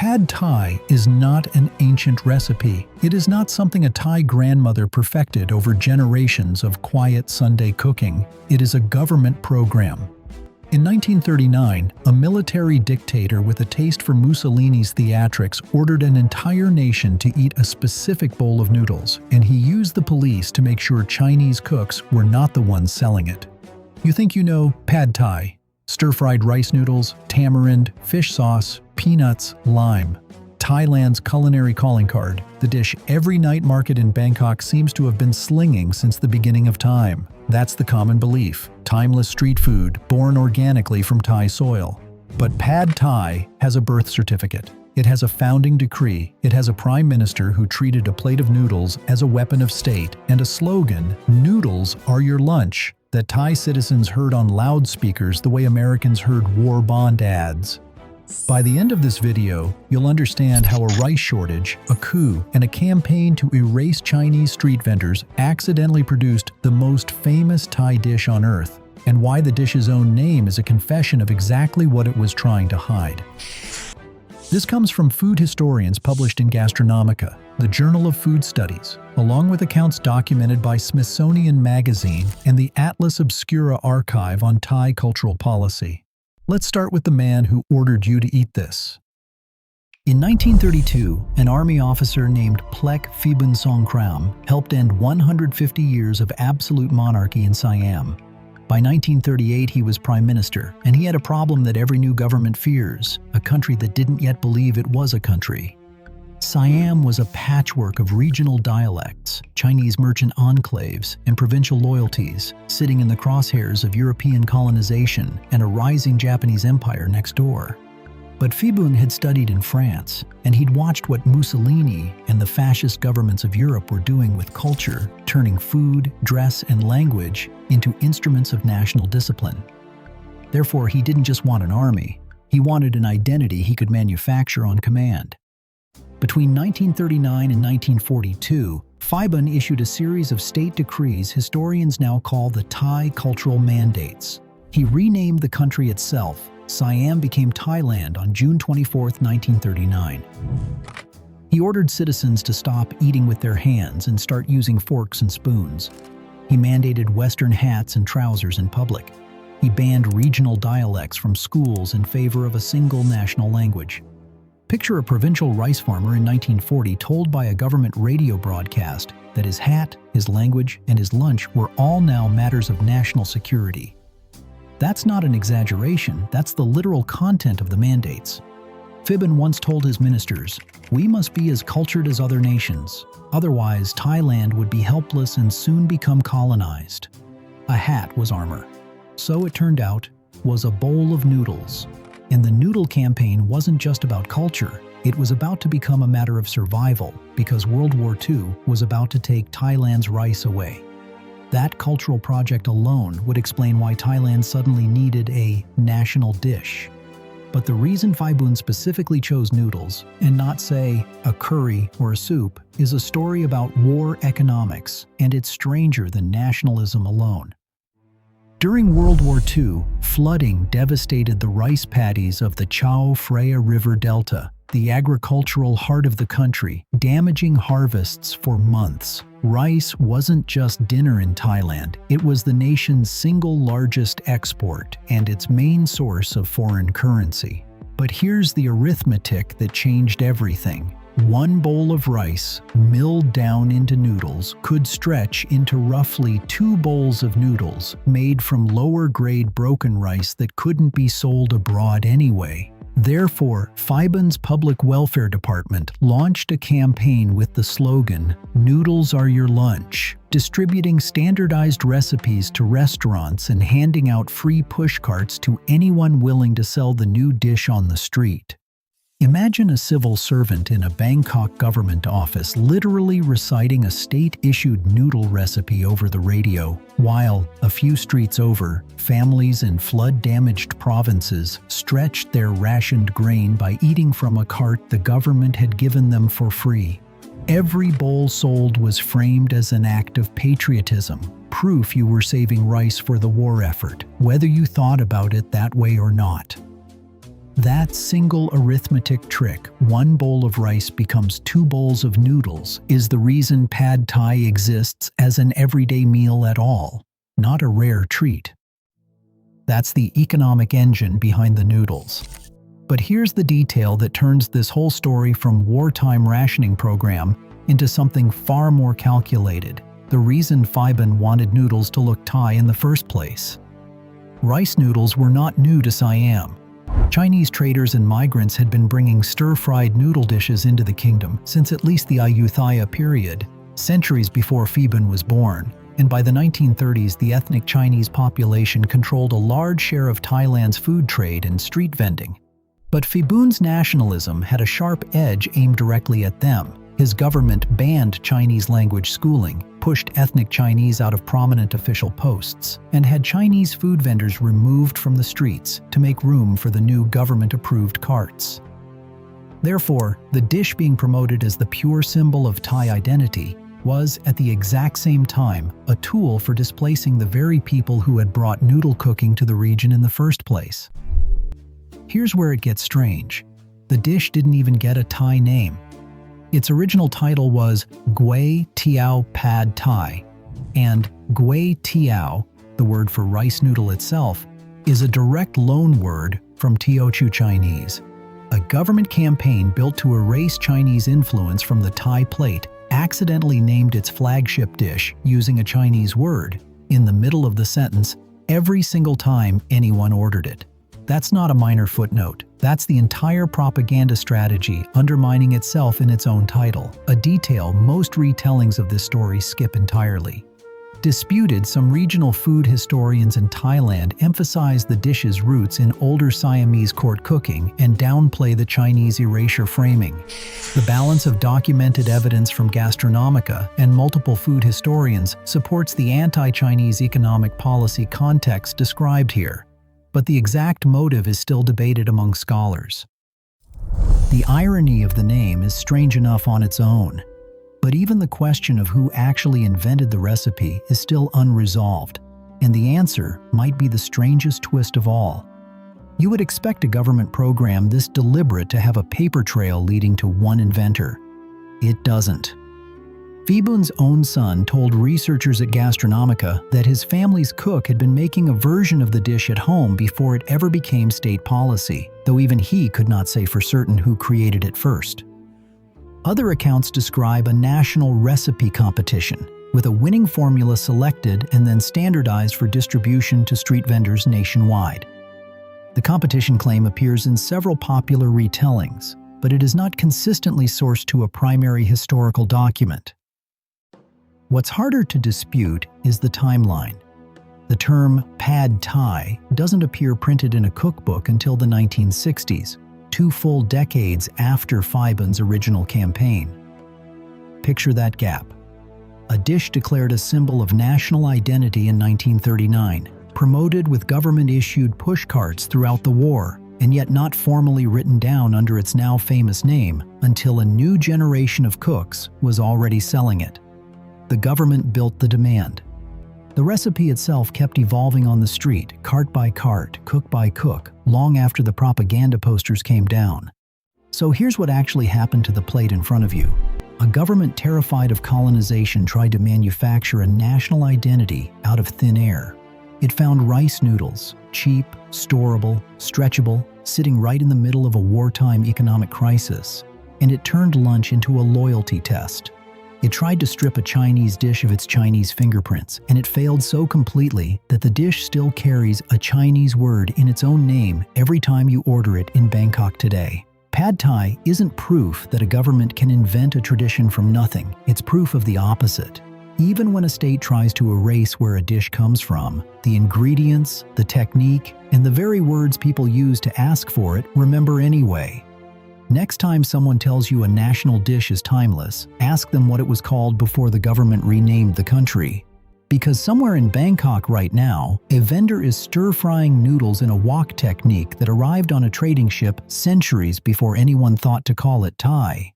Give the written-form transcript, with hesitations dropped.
Pad Thai is not an ancient recipe. It is not something a Thai grandmother perfected over generations of quiet Sunday cooking. It is a government program. In 1939, a military dictator with a taste for Mussolini's theatrics ordered an entire nation to eat a specific bowl of noodles, and he used the police to make sure Chinese cooks were not the ones selling it. You think you know Pad Thai? Stir-fried rice noodles, tamarind, fish sauce, peanuts, lime. Thailand's culinary calling card, the dish every night market in Bangkok seems to have been slinging since the beginning of time. That's the common belief. Timeless street food, born organically from Thai soil. But Pad Thai has a birth certificate. It has a founding decree. It has a prime minister who treated a plate of noodles as a weapon of state, and a slogan, "Noodles are your lunch," that Thai citizens heard on loudspeakers the way Americans heard war bond ads. By the end of this video, you'll understand how a rice shortage, a coup, and a campaign to erase Chinese street vendors accidentally produced the most famous Thai dish on earth, and why the dish's own name is a confession of exactly what it was trying to hide. This comes from food historians published in Gastronomica, the Journal of Food Studies, along with accounts documented by Smithsonian Magazine and the Atlas Obscura Archive on Thai cultural policy. Let's start with the man who ordered you to eat this. In 1932, an army officer named Plaek Phibunsongkhram helped end 150 years of absolute monarchy in Siam. By 1938, he was prime minister, and he had a problem that every new government fears, a country that didn't yet believe it was a country. Siam was a patchwork of regional dialects, Chinese merchant enclaves, and provincial loyalties, sitting in the crosshairs of European colonization and a rising Japanese empire next door. But Phibun had studied in France, and he'd watched what Mussolini and the fascist governments of Europe were doing with culture, turning food, dress, and language into instruments of national discipline. Therefore, he didn't just want an army, he wanted an identity he could manufacture on command. Between 1939 and 1942, Phibun issued a series of state decrees historians now call the Thai Cultural Mandates. He renamed the country itself. Siam became Thailand on June 24, 1939. He ordered citizens to stop eating with their hands and start using forks and spoons. He mandated Western hats and trousers in public. He banned regional dialects from schools in favor of a single national language. Picture a provincial rice farmer in 1940 told by a government radio broadcast that his hat, his language, and his lunch were all now matters of national security. That's not an exaggeration, that's the literal content of the mandates. Phibun once told his ministers, "We must be as cultured as other nations, otherwise Thailand would be helpless and soon become colonized." A hat was armor. So it turned out, was a bowl of noodles. And the noodle campaign wasn't just about culture, it was about to become a matter of survival because World War II was about to take Thailand's rice away. That cultural project alone would explain why Thailand suddenly needed a national dish. But the reason Phibun specifically chose noodles, and not, say, a curry or a soup, is a story about war economics, and it's stranger than nationalism alone. During World War II, flooding devastated the rice paddies of the Chao Phraya River Delta, the agricultural heart of the country, damaging harvests for months. Rice wasn't just dinner in Thailand, it was the nation's single largest export and its main source of foreign currency. But here's the arithmetic that changed everything. One bowl of rice, milled down into noodles, could stretch into roughly 2 bowls of noodles made from lower-grade broken rice that couldn't be sold abroad anyway. Therefore, Phibun's Public Welfare Department launched a campaign with the slogan, "Noodles are your lunch," distributing standardized recipes to restaurants and handing out free pushcarts to anyone willing to sell the new dish on the street. Imagine a civil servant in a Bangkok government office literally reciting a state-issued noodle recipe over the radio, while, a few streets over, families in flood-damaged provinces stretched their rationed grain by eating from a cart the government had given them for free. Every bowl sold was framed as an act of patriotism, proof you were saving rice for the war effort, whether you thought about it that way or not. That single arithmetic trick, one bowl of rice becomes 2 bowls of noodles, is the reason pad thai exists as an everyday meal at all, not a rare treat. That's the economic engine behind the noodles. But here's the detail that turns this whole story from wartime rationing program into something far more calculated. The reason Phibun wanted noodles to look Thai in the first place. Rice noodles were not new to Siam. Chinese traders and migrants had been bringing stir-fried noodle dishes into the kingdom since at least the Ayutthaya period, centuries before Phibun was born, and by the 1930s the ethnic Chinese population controlled a large share of Thailand's food trade and street vending. But Phibun's nationalism had a sharp edge aimed directly at them. His government banned Chinese language schooling, pushed ethnic Chinese out of prominent official posts, and had Chinese food vendors removed from the streets to make room for the new government-approved carts. Therefore, the dish being promoted as the pure symbol of Thai identity was, at the exact same time, a tool for displacing the very people who had brought noodle cooking to the region in the first place. Here's where it gets strange. The dish didn't even get a Thai name. Its original title was Gui Tiao Pad Thai, and Gui Tiao, the word for rice noodle itself, is a direct loan word from Teochew Chinese. A government campaign built to erase Chinese influence from the Thai plate accidentally named its flagship dish using a Chinese word in the middle of the sentence every single time anyone ordered it. That's not a minor footnote. That's the entire propaganda strategy undermining itself in its own title, a detail most retellings of this story skip entirely. Disputed, some regional food historians in Thailand emphasize the dish's roots in older Siamese court cooking and downplay the Chinese erasure framing. The balance of documented evidence from Gastronomica and multiple food historians supports the anti-Chinese economic policy context described here, but the exact motive is still debated among scholars. The irony of the name is strange enough on its own, but even the question of who actually invented the recipe is still unresolved, and the answer might be the strangest twist of all. You would expect a government program this deliberate to have a paper trail leading to one inventor. It doesn't. Phibun's own son told researchers at Gastronomica that his family's cook had been making a version of the dish at home before it ever became state policy, though even he could not say for certain who created it first. Other accounts describe a national recipe competition, with a winning formula selected and then standardized for distribution to street vendors nationwide. The competition claim appears in several popular retellings, but it is not consistently sourced to a primary historical document. What's harder to dispute is the timeline. The term pad thai doesn't appear printed in a cookbook until the 1960s, 2 full decades after Phibun's original campaign. Picture that gap. A dish declared a symbol of national identity in 1939, promoted with government-issued pushcarts throughout the war, and yet not formally written down under its now famous name until a new generation of cooks was already selling it. The government built the demand. The recipe itself kept evolving on the street, cart by cart, cook by cook, long after the propaganda posters came down. So here's what actually happened to the plate in front of you. A government terrified of colonization tried to manufacture a national identity out of thin air. It found rice noodles, cheap, storable, stretchable, sitting right in the middle of a wartime economic crisis, and it turned lunch into a loyalty test. It tried to strip a Chinese dish of its Chinese fingerprints, and it failed so completely that the dish still carries a Chinese word in its own name every time you order it in Bangkok today. Pad Thai isn't proof that a government can invent a tradition from nothing. It's proof of the opposite. Even when a state tries to erase where a dish comes from, the ingredients, the technique, and the very words people use to ask for it remember anyway. Next time someone tells you a national dish is timeless, ask them what it was called before the government renamed the country. Because somewhere in Bangkok right now, a vendor is stir-frying noodles in a wok technique that arrived on a trading ship centuries before anyone thought to call it Thai.